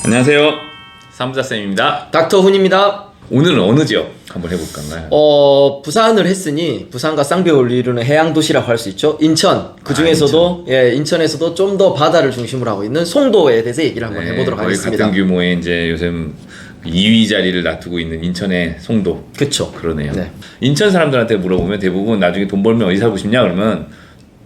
안녕하세요. 사무자쌤입니다. 닥터훈입니다. 오늘은 어느 지역 한번 해볼까요? 부산을 했으니 부산과 쌍벽을 이루는 해양도시라고 할 수 있죠. 인천. 그 중에서도 인천에서도 좀 더 바다를 중심으로 하고 있는 송도에 대해서 얘기를 한번 해보도록 거의 하겠습니다. 같은 규모의 이제 요즘 2위 자리를 다투고 있는 인천의 송도. 그쵸. 그러네요. 네. 인천 사람들한테 물어보면 대부분 나중에 돈 벌면 어디 살고 싶냐 그러면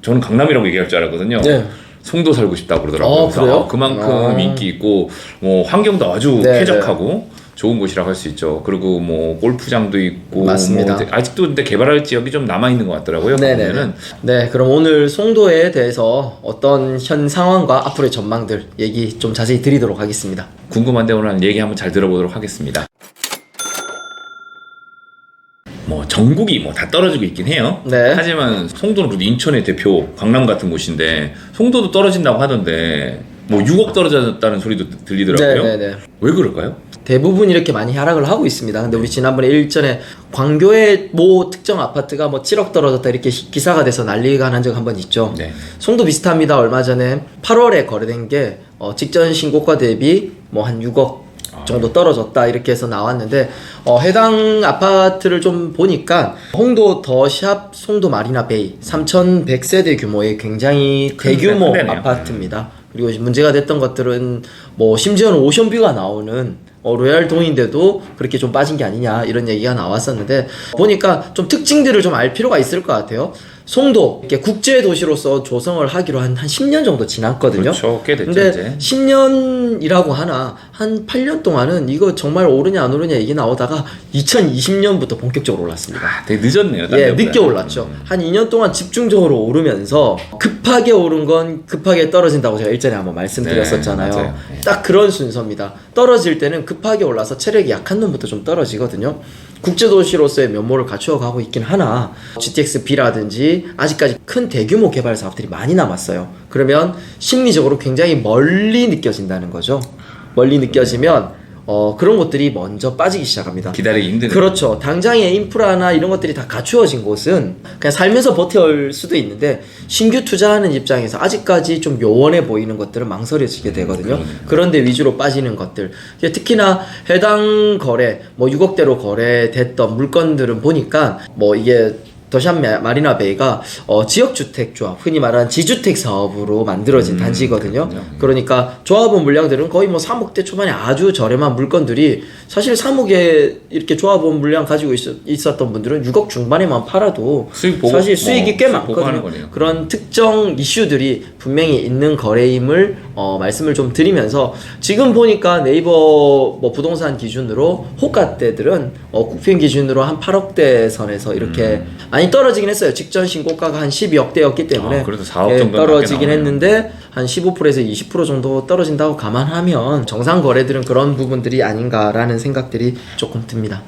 저는 강남이라고 얘기할 줄 알았거든요. 네. 송도 살고 싶다고 그러더라고요. 그래요? 그만큼 인기 있고 뭐 환경도 아주 네, 쾌적하고 좋은 곳이라고 할 수 있죠. 그리고 뭐 골프장도 있고 맞습니다. 뭐 아직도 근데 개발할 지역이 좀 남아 있는 것 같더라고요. 네네네. 네, 그럼 오늘 송도에 대해서 어떤 현 상황과 앞으로의 전망들 얘기 좀 자세히 드리도록 하겠습니다. 궁금한데 오늘 얘기 한번 잘 들어보도록 하겠습니다. 뭐 전국이 뭐 다 떨어지고 있긴 해요. 네. 하지만 송도는 그래도 인천의 대표 강남 같은 곳인데 송도도 떨어진다고 하던데 뭐 6억 떨어졌다는 소리도 들리더라고요. 네네네. 왜 그럴까요? 대부분 이렇게 많이 하락을 하고 있습니다. 근데 우리 지난번에 일전에 광교의 모 특정 아파트가 뭐 7억 떨어졌다 이렇게 기사가 돼서 난리가 난 적 한 번 있죠. 네. 송도 비슷합니다. 얼마 전에 8월에 거래된 게 직전 신고가 대비 뭐 한 6억 정도 떨어졌다 이렇게 해서 나왔는데 해당 아파트를 좀 보니까 홍도 더샵 송도 마리나 베이 3,100세대 규모의 굉장히 대규모 크네요. 아파트입니다. 그리고 문제가 됐던 것들은 뭐 심지어는 오션뷰가 나오는 로얄동인데도 그렇게 좀 빠진 게 아니냐 이런 얘기가 나왔었는데 보니까 좀 특징들을 좀 알 필요가 있을 것 같아요. 송도 이렇게 국제 도시로서 조성을 하기로 한 10년 정도 지났거든요. 그렇죠. 꽤 됐죠. 근데 이제. 10년이라고 하나 한 8년 동안은 이거 정말 오르냐 안 오르냐 얘기 나오다가 2020년부터 본격적으로 올랐습니다. 되게 늦었네요. 늦게 올랐죠. 한 2년 동안 집중적으로 오르면서 급하게 오른 건 급하게 떨어진다고 제가 일전에 한번 말씀드렸었잖아요. 네, 맞아요. 네. 딱 그런 순서입니다. 떨어질 때는 급하게 올라서 체력이 약한 놈부터 좀 떨어지거든요. 국제도시로서의 면모를 갖추어 가고 있긴 하나 GTX-B라든지 아직까지 큰 대규모 개발 사업들이 많이 남았어요. 그러면 심리적으로 굉장히 멀리 느껴진다는 거죠. 멀리 느껴지면 그런 것들이 먼저 빠지기 시작합니다. 기다리기 힘든. 그렇죠. 당장의 인프라나 이런 것들이 다 갖추어진 곳은 그냥 살면서 버텨올 수도 있는데 신규 투자하는 입장에서 아직까지 좀 요원해 보이는 것들은 망설여지게 되거든요. 그런데 위주로 빠지는 것들. 특히나 해당 거래, 뭐 6억대로 거래됐던 물건들은 보니까 뭐 이게 더샵 마리나 베이가 지역주택 조합, 흔히 말하는 지주택 사업으로 만들어진 단지거든요. 그러니까 조합원 물량들은 거의 뭐 3억대 초반에 아주 저렴한 물건들이 사실 3억에 이렇게 조합원 물량 가지고 있었던 분들은 6억 중반에만 팔아도 사실 수익이 꽤 많거든요. 그런 특정 이슈들이 분명히 있는 거래임을 말씀을 좀 드리면서 지금 보니까 네이버 뭐 부동산 기준으로 호가대들은 국평 기준으로 한 8억대 선에서 이렇게 많이 떨어지긴 했어요. 직전 신고가가 한 12억대였기 때문에 그래도 4억 정도 떨어지긴 했는데 한 15%에서 20% 정도 떨어진다고 감안하면 정상 거래들은 그런 부분들이 아닌가라는 생각들이 조금 듭니다.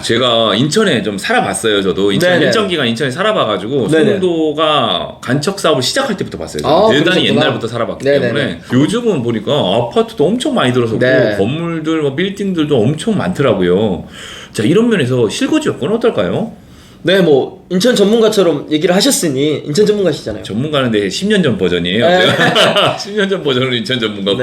제가 인천에 좀 살아봤어요. 저도 인천 일정 기간 인천에 살아봐가지고 송도가 간척 사업을 시작할 때부터 봤어요. 대단히 옛날부터 살아봤기 때문에 요즘은 보니까 아파트도 엄청 많이 들어섰고 건물들, 뭐 빌딩들도 엄청 많더라고요. 자, 이런 면에서 실거주 여건은 어떨까요? 네, 뭐 인천 전문가처럼 얘기를 하셨으니 인천 전문가시잖아요. 전문가는 10년 전 버전이에요. 10년 전 버전으로 인천 전문가고.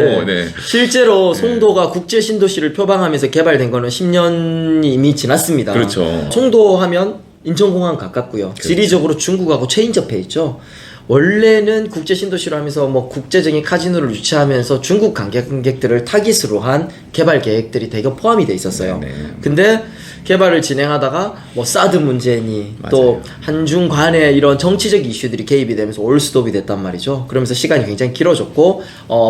실제로 송도가 국제 신도시를 표방하면서 개발된 거는 10년이 이미 지났습니다. 그렇죠. 송도 하면 인천공항 가깝고요. 지리적으로 중국하고 최인접해 있죠. 원래는 국제 신도시로 하면서 뭐 국제적인 카지노를 유치하면서 중국 관광객들을 타깃으로 한 개발 계획들이 대거 포함이 돼 있었어요. 근데 개발을 진행하다가 뭐 사드 문제니 또 한중 간의 이런 정치적 이슈들이 개입이 되면서 올스톱이 됐단 말이죠. 그러면서 시간이 굉장히 길어졌고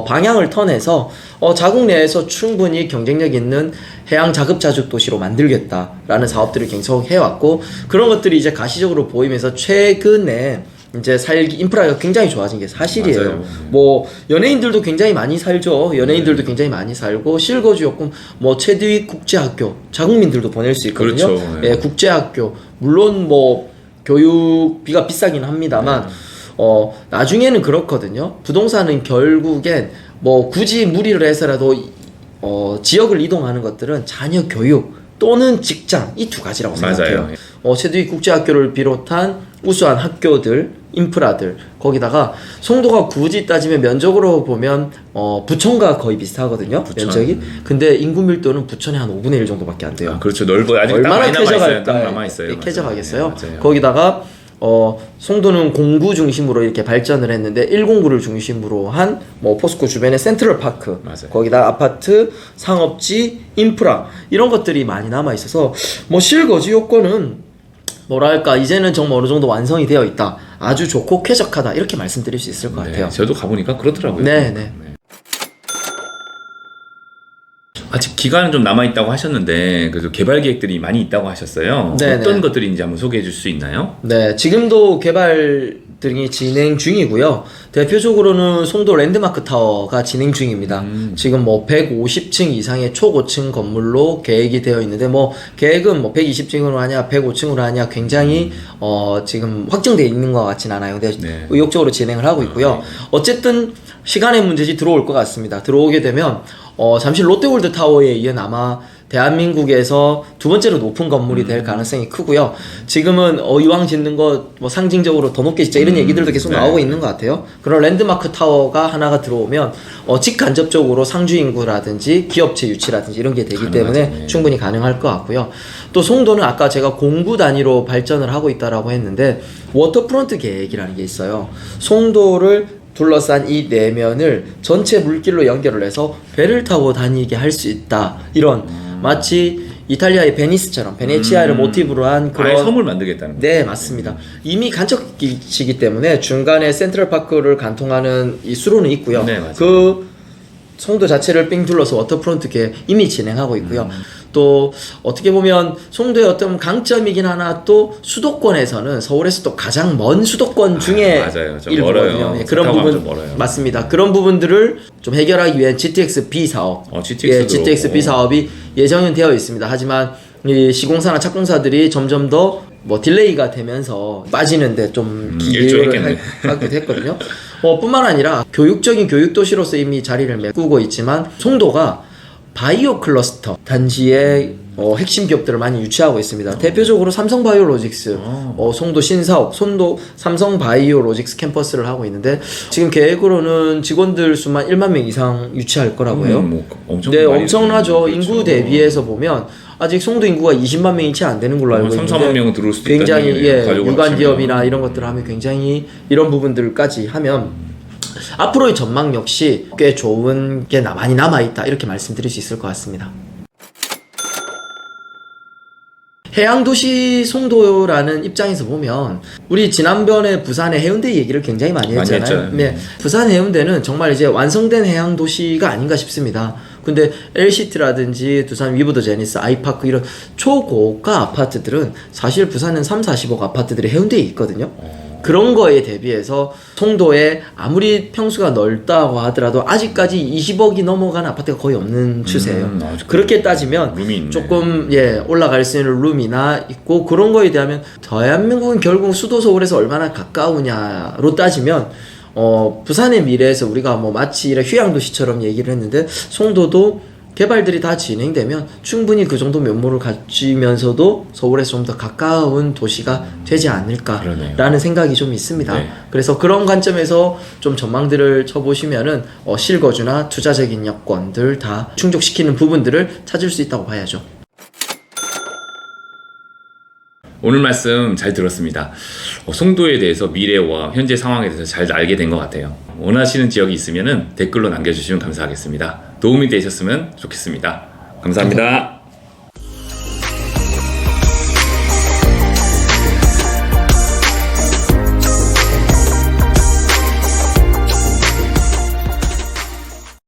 방향을 턴해서 자국 내에서 충분히 경쟁력 있는 해양 자급자족 도시로 만들겠다라는 사업들을 계속 해왔고 그런 것들이 이제 가시적으로 보이면서 최근에 이제 살기 인프라가 굉장히 좋아진 게 사실이에요. 맞아요. 뭐 연예인들도 굉장히 많이 살죠. 연예인들도 굉장히 많이 살고 실거주 요건 뭐 최대위 국제학교 자국민들도 보낼 수 있거든요. 그렇죠. 국제학교 물론 뭐 교육비가 비싸긴 합니다만 나중에는 그렇거든요. 부동산은 결국엔 뭐 굳이 무리를 해서라도 지역을 이동하는 것들은 자녀 교육 또는 직장 이 두 가지라고 생각해요. 체두이 국제학교를 비롯한 우수한 학교들, 인프라들 거기다가 송도가 굳이 따지면 면적으로 보면 부천과 거의 비슷하거든요. 부천. 면적이. 근데 인구 밀도는 부천의 한 5분의 1 정도밖에 안 돼요. 그렇죠. 넓어요. 아직 얼마나 쾌적할까요? 남아있어요. 쾌적하겠어요. 거기다가 송도는 공구 중심으로 이렇게 발전을 했는데 109를 중심으로 한 포스코 주변에 센트럴파크 거기다 아파트, 상업지, 인프라 이런 것들이 많이 남아 있어서 실거주 요건은 뭐랄까 이제는 정말 어느 정도 완성이 되어 있다. 아주 좋고 쾌적하다 이렇게 말씀드릴 수 있을 것 같아요. 저도 가보니까 그렇더라고요. 네네. 아직 기간은 좀 남아있다고 하셨는데 그래도 개발 계획들이 많이 있다고 하셨어요. 네네. 어떤 것들인지 한번 소개해 줄 수 있나요? 네, 지금도 개발 등이 진행 중이고요. 대표적으로는 송도 랜드마크 타워가 진행 중입니다. 지금 150층 이상의 초고층 건물로 계획이 되어 있는데 계획은 120층으로 하냐 105층으로 하냐 굉장히 지금 확정되어 있는 것 같진 않아요. 근데 의욕적으로 진행을 하고 있고요. 어쨌든 시간의 문제지 들어올 것 같습니다. 들어오게 되면 잠시 롯데월드 타워에 이은 아마 대한민국에서 두 번째로 높은 건물이 될 가능성이 크고요. 지금은 이왕 짓는 거 상징적으로 더 높게 짓자 이런 얘기들도 계속 나오고 있는 것 같아요. 그런 랜드마크 타워가 하나가 들어오면 직간접적으로 상주 인구라든지 기업체 유치라든지 이런 게 되기 때문에 충분히 가능할 것 같고요. 또 송도는 아까 제가 공구 단위로 발전을 하고 있다라고 했는데 워터프론트 계획이라는 게 있어요. 송도를 둘러싼 이 내면을 전체 물길로 연결을 해서 배를 타고 다니게 할 수 있다. 이런 마치 이탈리아의 베니스처럼 베네치아를 모티브로 한 그런 섬을 만들겠다는 네, 맞습니다. 이미 간척지기 때문에 중간에 센트럴파크를 간통하는 이 수로는 있고요. 그 송도 자체를 삥 둘러서 워터프론트 계획 이미 진행하고 있고요. 또 어떻게 보면 송도의 어떤 강점이긴 하나 또 수도권에서는 서울에서 또 가장 먼 수도권 중에 일부거든요. 그런 부분 맞습니다. 그런 부분들을 좀 해결하기 위한 GTX-B 사업, GTX-B 사업이 예정은 되어 있습니다. 하지만 이 시공사나 착공사들이 점점 더 딜레이가 되면서 빠지는데 좀 기여를 하기도 했거든요. 뿐만 아니라 교육적인 교육도시로서 이미 자리를 메꾸고 있지만 송도가 바이오 클러스터 단지의 핵심 기업들을 많이 유치하고 있습니다. 대표적으로 삼성바이오로직스, 송도 신사업, 송도 삼성바이오로직스 캠퍼스를 하고 있는데 지금 계획으로는 직원들 수만 1만 명 이상 유치할 거라고 해요. 엄청나죠. 인구 대비해서 보면 아직 송도 인구가 20만 명이 채 안 되는 걸로 알고 있는데 3, 4만 명은 들어올 수도 굉장히 유관 기업이나 이런 것들을 하면 굉장히 이런 부분들까지 하면 앞으로의 전망 역시 꽤 좋은 게 많이 남아있다 이렇게 말씀드릴 수 있을 것 같습니다. 해양도시 송도라는 입장에서 보면 우리 지난번에 부산의 해운대 얘기를 굉장히 많이 했잖아요. 네, 부산 해운대는 정말 이제 완성된 해양도시가 아닌가 싶습니다. 근데 LCT라든지 두산 위브더 제니스, 아이파크 이런 초고가 아파트들은 사실 부산은 3, 40억 아파트들이 해운대에 있거든요. 그런 거에 대비해서 송도에 아무리 평수가 넓다고 하더라도 아직까지 20억이 넘어간 아파트가 거의 없는 추세예요. 그렇게 따지면 조금 올라갈 수 있는 룸이나 있고 그런 거에 대하면 대한민국은 결국 수도 서울에서 얼마나 가까우냐로 따지면 부산의 미래에서 우리가 마치 이런 휴양도시처럼 얘기를 했는데 송도도 개발들이 다 진행되면 충분히 그 정도 면모를 가지면서도 서울에서 좀 더 가까운 도시가 되지 않을까라는 생각이 좀 있습니다. 그래서 그런 관점에서 좀 전망들을 쳐보시면은 실거주나 투자적인 여건들 다 충족시키는 부분들을 찾을 수 있다고 봐야죠. 오늘 말씀 잘 들었습니다. 송도에 대해서 미래와 현재 상황에 대해서 잘 알게 된 것 같아요. 원하시는 지역이 있으면 댓글로 남겨주시면 감사하겠습니다. 도움이 되셨으면 좋겠습니다. 감사합니다.